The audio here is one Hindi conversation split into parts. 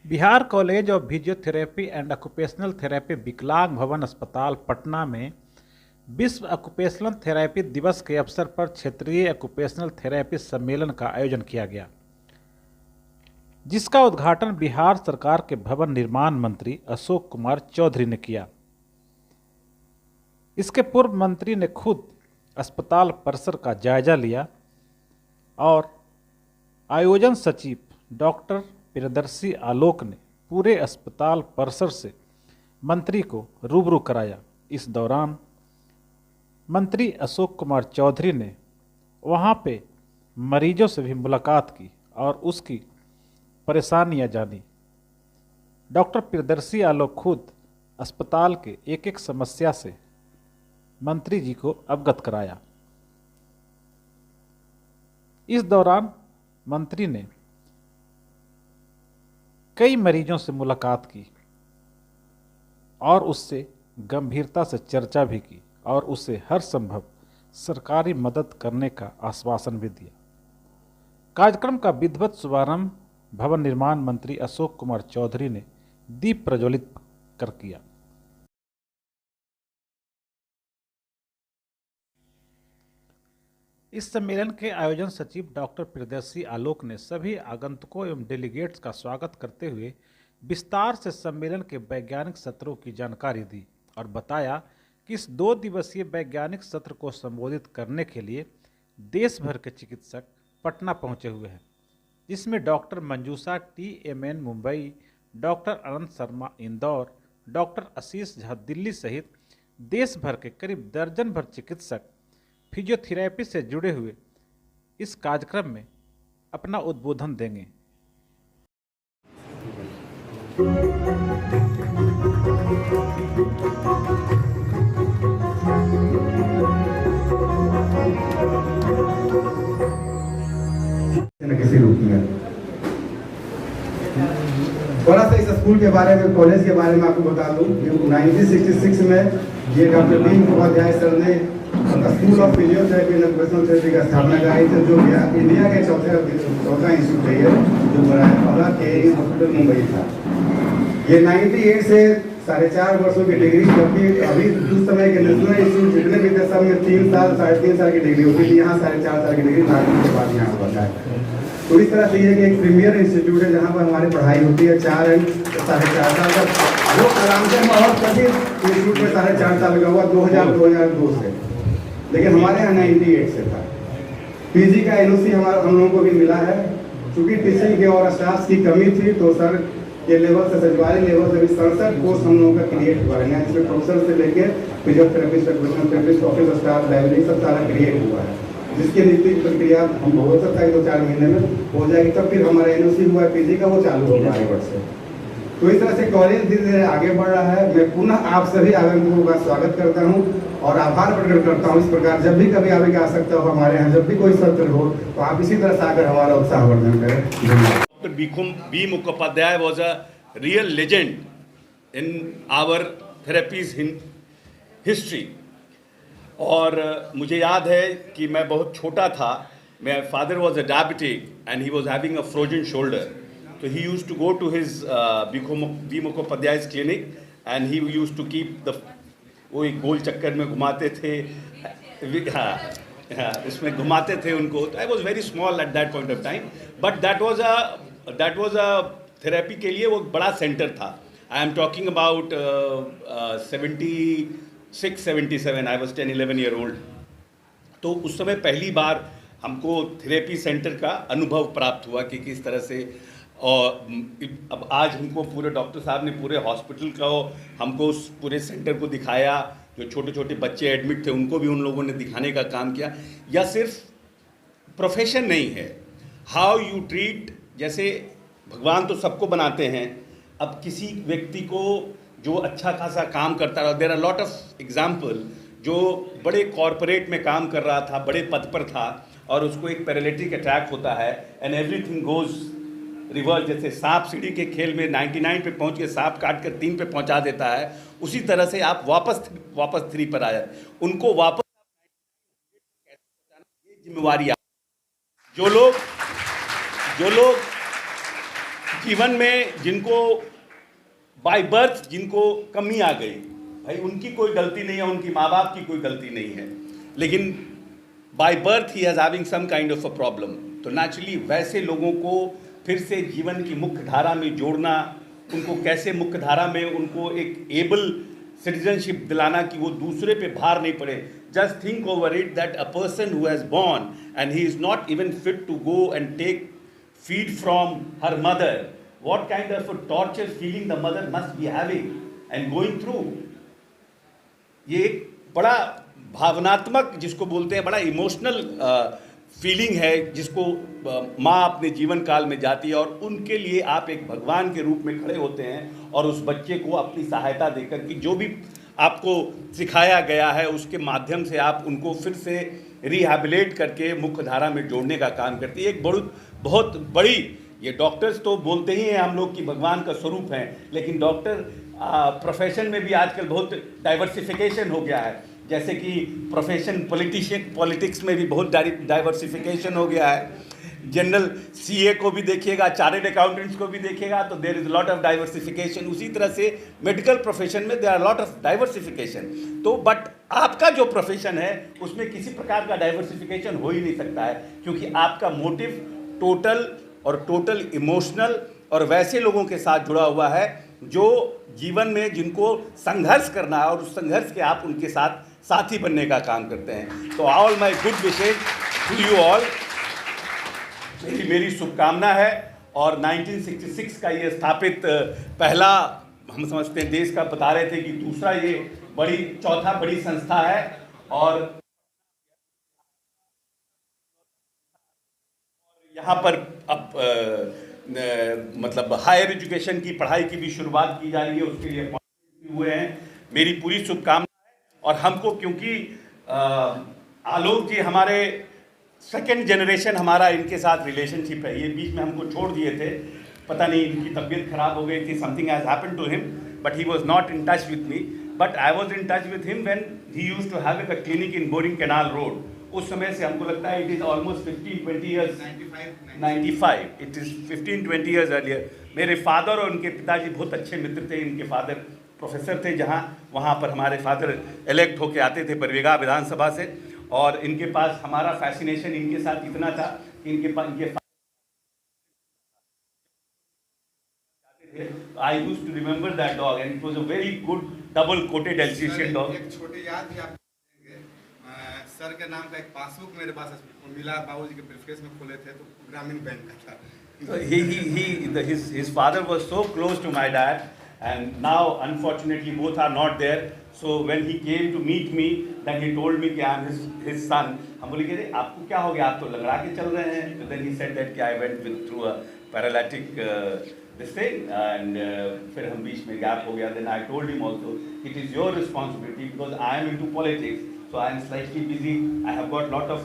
Bihar college of physiotherapy and occupational therapy विकलांग भवन अस्पताल पटना में विश्व ऑक्यूपेशनल थेरेपी दिवस के अवसर पर क्षेत्रीय ऑक्यूपेशनल थेरेपी सम्मेलन का आयोजन किया गया, जिसका उद्घाटन बिहार सरकार के भवन निर्माण मंत्री अशोक कुमार चौधरी ने किया। इसके पूर्व मंत्री ने खुद अस्पताल परिसर का जायजा लिया और आयोजन सचिव डॉक्टर प्रियदर्शी आलोक ने पूरे अस्पताल परिसर से मंत्री को रूबरू कराया। इस दौरान मंत्री अशोक कुमार चौधरी ने वहां पे मरीजों से भी मुलाकात की और उसकी परेशानियां जानी। डॉक्टर प्रियदर्शी आलोक खुद अस्पताल के एक एक समस्या से मंत्री जी को अवगत कराया। इस दौरान मंत्री ने कई मरीजों से मुलाकात की और उससे गंभीरता से चर्चा भी की और उसे हर संभव सरकारी मदद करने का आश्वासन भी दिया। कार्यक्रम का विधिवत शुभारंभ भवन निर्माण मंत्री अशोक कुमार चौधरी ने दीप प्रज्वलित कर किया। इस सम्मेलन के आयोजन सचिव डॉक्टर प्रियदर्शी आलोक ने सभी आगंतुकों एवं डेलीगेट्स का स्वागत करते हुए विस्तार से सम्मेलन के वैज्ञानिक सत्रों की जानकारी दी और बताया कि इस 2 दिवसीय वैज्ञानिक सत्र को संबोधित करने के लिए देश भर के चिकित्सक पटना पहुंचे हुए हैं, जिसमें डॉक्टर मंजूषा TMN मुंबई, डॉक्टर अनंत शर्मा इंदौर, डॉक्टर आशीष झा दिल्ली सहित देश भर के करीब दर्जन भर चिकित्सक फिजियोथेरेपी से जुड़े हुए इस कार्यक्रम में अपना उद्बोधन देंगे। किसी रूप में थोड़ा सा इस स्कूल के बारे में, कॉलेज के बारे में आपको बता दूं। 1966 में ये डॉक्टर भीम उपाध्याय सर ने school of physiotherapy and occupational therapy का स्थापना कराई थी, जो इंडिया के चौथा इंस्टीट्यूट है जो बनाया पहला KE हॉस्पिटल मुंबई था। ये 98 से 4.5 वर्षों की डिग्री, जबकि अभी उस समय के नेशनल इंस्टीट्यूट जितने भी थे सब में 3 साल 3.5 साल की डिग्री होती थी। यहाँ 4.5 साल की डिग्री नागरिक के बाद यहाँ होता है। तो इस तरह से ये कि एक प्रीमियर इंस्टीट्यूट है जहाँ पर हमारी पढ़ाई होती है 4 एंड 4.5 साल तक। वो आराम से और सभी इंस्टीट्यूट में 4.5 साल का हुआ 2002 से, लेकिन हमारे यहाँ 98 से था। PG का NOC हम लोगों को भी मिला है। चूंकि टीचिंग के और स्टाफ की कमी थी तो सर के लेवल से, सचिवालय लेवल से भी 67 पोस्ट हम लोगों का क्रिएट हुआ है, जिसमें प्रोफेसर से लेकर physiotherapist, occupational therapist, office staff, library सब सारा क्रिएट हुआ है, जिसकी नीति प्रक्रिया हम हो सकता है 2-4 महीने में हो जाएगी। तब फिर हमारा NOC हुआ है PG का, वो चालू होगा आगे वर्ष से। तो इस तरह से कॉलेज धीरे धीरे आगे बढ़ रहा है। मैं पुनः आप सभी आगंतुकों का स्वागत करता हूं और आभार प्रकट करता हूं। इस प्रकार जब भी कभी आगे की आवश्यकता हो, हमारे यहाँ जब भी कोई सत्र हो, तो आप इसी तरह से आकर हमारा उत्साहवर्धन करें। Dr. B. Mukhopadhyay was a real legend in our therapies in history. और मुझे याद है कि मैं बहुत छोटा था। My father was a diabetic and he was having a frozen shoulder. So he used to go to his B. Mukhopadhyay's clinic and he used to keep the, वो एक गोल चक्कर में घुमाते थे, हाँ इसमें घुमाते थे उनको। I was very small at that point of time, but that was a therapy के लिए वो बड़ा सेंटर था। I am talking about 76-77, I was 10-11 year old। तो उस समय पहली बार हमको थेरेपी सेंटर का अनुभव प्राप्त हुआ कि किस तरह से। और अब आज हमको पूरे डॉक्टर साहब ने पूरे हॉस्पिटल का हमको उस पूरे सेंटर को दिखाया। जो छोटे छोटे बच्चे एडमिट थे उनको भी उन लोगों ने दिखाने का काम किया। या सिर्फ प्रोफेशन नहीं है, हाउ यू ट्रीट। जैसे भगवान तो सबको बनाते हैं, अब किसी व्यक्ति को जो अच्छा खासा काम करता रहा, there are lot of example, जो बड़े कॉरपोरेट में काम कर रहा था, बड़े पद पर था और उसको एक पैरालिटिक अटैक होता है एंड एवरीथिंग गोज रिवर्स। जैसे सांप सीढ़ी के खेल में 99 पे पहुंच के सांप काट कर 3 पे पहुंचा देता है, उसी तरह से आप वापस 3 पर आए। उनको वापस जिम्मेवारी जो लोग जीवन में जिनको बाय बर्थ जिनको कमी आ गई, भाई उनकी कोई गलती नहीं है, उनकी माँ बाप की कोई गलती नहीं है, लेकिन by birth he has having some kind of a problem. तो नेचुरली वैसे लोगों को फिर से जीवन की मुख्य धारा में जोड़ना, उनको कैसे मुख्य धारा में उनको एक एबल सिटीजनशिप दिलाना कि वो दूसरे पे भार नहीं पड़े। Just think over it that a person who has born and he is not even fit to go and take feed from her mother, what kind of a torture feeling the mother must be having and going through। ये एक बड़ा भावनात्मक, जिसको बोलते हैं बड़ा इमोशनल फीलिंग है, जिसको माँ अपने जीवन काल में जाती है, और उनके लिए आप एक भगवान के रूप में खड़े होते हैं और उस बच्चे को अपनी सहायता देकर कि जो भी आपको सिखाया गया है उसके माध्यम से आप उनको फिर से रिहैबिलिटेट करके मुख्य धारा में जोड़ने का काम करती है। एक बहुत बड़ी, ये डॉक्टर्स तो बोलते ही हैं हम लोग कि भगवान का स्वरूप हैं, लेकिन डॉक्टर प्रोफेशन में भी आजकल बहुत डाइवर्सिफिकेशन हो गया है। जैसे कि प्रोफेशन पॉलिटिक्स में भी बहुत डाइवर्सिफिकेशन हो गया है। जनरल सीए को भी देखिएगा, चार्टर्ड अकाउंटेंट्स को भी देखिएगा, तो there is lot of diversification. उसी तरह से मेडिकल प्रोफेशन में there are lot of diversification. तो बट आपका जो प्रोफेशन है उसमें किसी प्रकार का डाइवर्सिफिकेशन हो ही नहीं सकता है, क्योंकि आपका मोटिव टोटल इमोशनल और वैसे लोगों के साथ जुड़ा हुआ है जो जीवन में जिनको संघर्ष करना है, और उस संघर्ष के आप उनके साथ साथी बनने का काम करते हैं। तो all my good wishes to you all, मेरी शुभकामना है। और 1966 का ये स्थापित पहला, हम समझते हैं देश का, बता रहे थे कि दूसरा ये चौथा बड़ी संस्था है। और यहाँ पर अब मतलब हायर एजुकेशन की पढ़ाई की भी शुरुआत की जा रही है, उसके लिए हुए हैं। मेरी पूरी शुभकामना है। और हमको, क्योंकि आलोक जी हमारे सेकेंड जनरेशन, हमारा इनके साथ रिलेशनशिप है। ये बीच में हमको छोड़ दिए थे, पता नहीं इनकी तबीयत खराब हो गई थी, something has happened to him, but he was not in touch with me, but I was in touch with him when he used to have a clinic in Boring Canal Road. उस समय से हमको लगता है it is almost 15-20 years, 95, it is 15-20 years earlier. मेरे फादर और उनके पिताजी बहुत अच्छे मित्र थे। इनके फादर प्रोफेसर थे, वहाँ पर हमारे फादर इलेक्ट होके आते थे बरबीघा विधानसभा से, और इनके पास हमारा फैसिनेशन इनके साथ इतना था कि इनके I used to remember that dog and it was a very good double coated Alsatian dog। एक छोटी याद भी आप सर के नाम का एक पासबुक मेरे पास मिला, बाबूजी के ब्रीफकेस में खोले थे, तो ग्रामीण बैंक का था। So his father was so close to my dad, and now unfortunately both are not there। So when he came to meet me, then he told me कि I am his son। हम बोले कि आपको क्या हो गया, आप तो लंगड़ा के चल रहे हैं। So then he said that I went through a paralytic this thing, and फिर हम बीच में गैप हो गया। Then I told him also, it is your responsibility because I am into politics, so I am slightly busy। I have got lot of,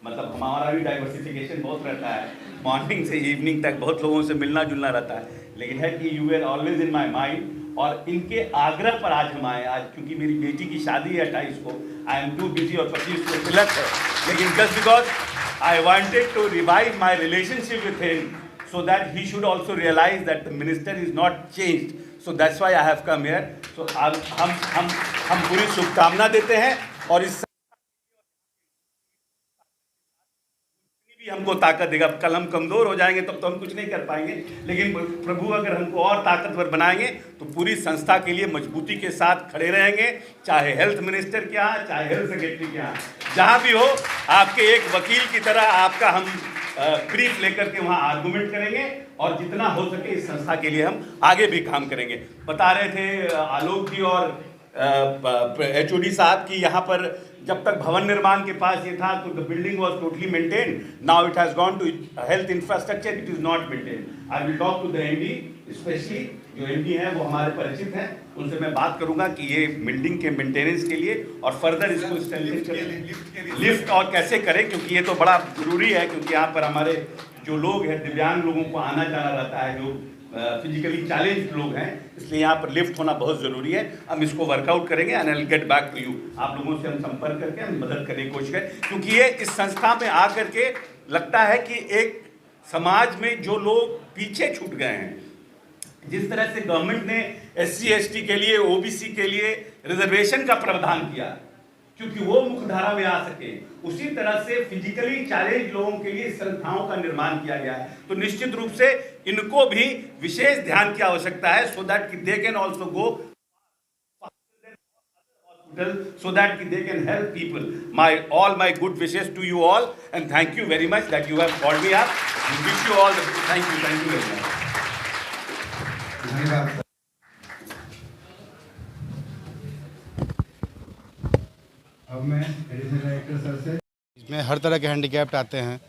मतलब हमारा भी डाइवर्सिफिकेशन बहुत रहता है, मॉर्निंग से इवनिंग तक बहुत लोगों से मिलना जुलना रहता है, लेकिन है कि you are always in my mind. और इनके आग्रह पर आज हम आए, आज क्योंकि मेरी बेटी की शादी है 28 को, आई एम टू बिजी, और 25 को तिलक है, लेकिन just because I wanted to revive my relationship with him so that he should also realize that the minister is not changed, so that's why I have come here। so हम पूरी शुभकामना देते हैं, और इस भी हमको ताकत देगा। कल हम कमज़ोर हो जाएंगे तब तो हम कुछ नहीं कर पाएंगे, लेकिन प्रभु अगर हमको और ताकतवर बनाएंगे तो पूरी संस्था के लिए मजबूती के साथ खड़े रहेंगे, चाहे हेल्थ मिनिस्टर के यहाँ, चाहे हेल्थ सेक्रेटरी के यहाँ, जहाँ भी हो, आपके एक वकील की तरह आपका हम ब्रीफ लेकर के वहाँ आर्गूमेंट करेंगे, और जितना हो सके इस संस्था के लिए हम आगे भी काम करेंगे। बता रहे थे आलोक जी और HOD साहब की यहाँ पर जब तक भवन निर्माण के पास ये था तो the building was totally maintain, now it has gone to health infrastructure, it is not maintain. I will talk to the MD, specially जो MD हैं वो हमारे परिचित हैं, उनसे मैं बात करूंगा कि ये बिल्डिंग के मेंटेनेंस के लिए और फर्दर इसको लिफ्ट और कैसे करें, क्योंकि ये तो बड़ा जरूरी है, क्योंकि यहाँ पर हमारे जो लोग हैं, दिव्यांग लोगों को आना जाना रहता है, जो फिजिकली चैलेंज लोग हैं, इसलिए यहाँ पर लिफ्ट होना बहुत ज़रूरी है। हम इसको वर्कआउट करेंगे and I will get back to you. आप लोगों से हम संपर्क करके हम मदद करने की कोशिश करें, क्योंकि ये इस संस्था में आकर के लगता है कि एक समाज में जो लोग पीछे छूट गए हैं, जिस तरह से गवर्नमेंट ने SC/ST के लिए, OBC के लिए रिजर्वेशन का प्रावधान किया क्योंकि वो मुख्यधारा में आ सके, उसी तरह से फिजिकली चैलेंज लोगों के लिए संस्थाओं का निर्माण किया गया है। तो निश्चित रूप से इनको भी विशेष ध्यान की आवश्यकता है, so that they can also go, so that they can help people. All my good wishes to you all, and thank you very much that you have called me up. We wish you all the thank you very much. धन्यवाद। अब मैं एडिशनल डायरेक्टर सर से, इसमें हर तरह के हैंडीकैप्ड आते हैं,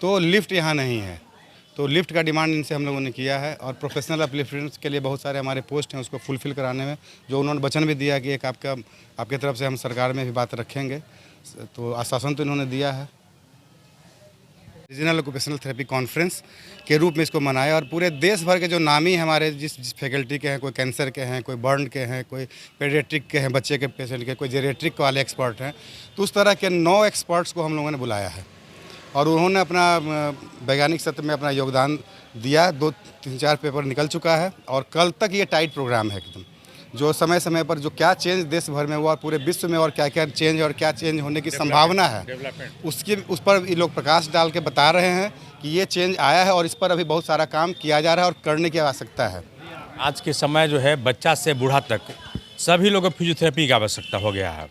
तो लिफ्ट यहाँ नहीं है, तो लिफ्ट का डिमांड इनसे हम लोगों ने किया है। और प्रोफेशनल अपलिफ्टर्स के लिए बहुत सारे हमारे पोस्ट हैं, उसको फुलफ़िल कराने में जो उन्होंने वचन भी दिया कि एक आपके तरफ से हम सरकार में भी बात रखेंगे, तो आश्वासन तो इन्होंने दिया है। रीजनल ऑक्यूपेशनल थेरेपी कॉन्फ्रेंस के रूप में इसको मनाया, और पूरे देश भर के जो नामी हमारे जिस फैकल्टी के हैं, कोई कैंसर के हैं, कोई बर्न के हैं, कोई पेडियाट्रिक के हैं, बच्चे के पेशेंट के, कोई जेरिएट्रिक वाले एक्सपर्ट हैं, तो उस तरह के 9 एक्सपर्ट्स को हम लोगों ने बुलाया है और उन्होंने अपना वैज्ञानिक सत्र में अपना योगदान दिया। 2-3-4 पेपर निकल चुका है और कल तक ये टाइट प्रोग्राम है एकदम, जो समय समय पर जो क्या चेंज देश भर में हुआ और पूरे विश्व में और क्या क्या चेंज और क्या चेंज होने की संभावना है, उस पर ये लोग प्रकाश डाल के बता रहे हैं कि ये चेंज आया है और इस पर अभी बहुत सारा काम किया जा रहा है और करने की आवश्यकता है। आज के समय जो है बच्चा से बूढ़ा तक सभी लोगों को फिजियोथेरेपी की आवश्यकता हो गया है।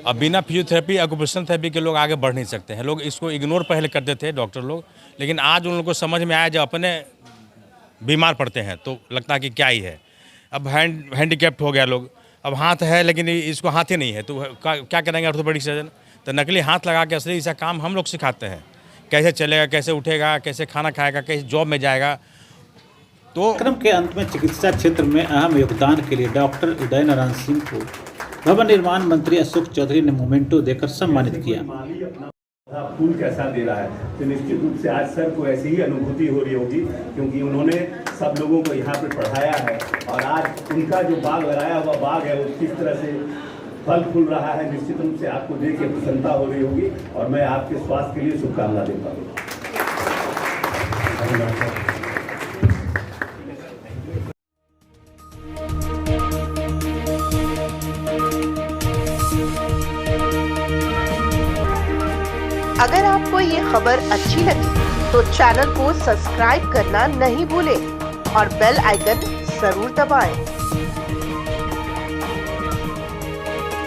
अब बिना फिजियोथेरेपी, ऑक्यूपेशनल थेरेपी के लोग आगे बढ़ नहीं सकते हैं। लोग इसको इग्नोर पहले करते थे डॉक्टर लोग, लेकिन आज उन लोगों को समझ में आया, जब अपने बीमार पड़ते हैं तो लगता है कि क्या ही है। अब हैंडीकैप्ट हो गया लोग, अब हाथ है लेकिन इसको हाथ ही नहीं है, तो क्या करेंगे ऑर्थोपेडिक सर्जन? तो नकली हाथ लगा के असली ऐसा काम हम लोग सिखाते हैं, कैसे चलेगा, कैसे उठेगा, कैसे खाना खाएगा, कैसे जॉब में जाएगा। तो कार्यक्रम के अंत में चिकित्सा क्षेत्र में अहम योगदान के लिए डॉक्टर उदय नारायण सिंह को भवन निर्माण मंत्री अशोक चौधरी ने मोमेंटो देकर सम्मानित किया। माली अपना फूल कैसा दे रहा है, तो निश्चित रूप से आज सर को ऐसी ही अनुभूति हो रही होगी, क्योंकि उन्होंने सब लोगों को यहाँ पे पढ़ाया है और आज उनका जो बाग लगाया हुआ बाग है वो किस तरह से फल फूल रहा है, निश्चित रूप से आपको देख के प्रसन्नता हो रही होगी और मैं आपके स्वास्थ्य के लिए शुभकामना देता हूँ। अगर आपको ये खबर अच्छी लगी तो चैनल को सब्सक्राइब करना नहीं भूलें और बेल आइकन जरूर दबाएं।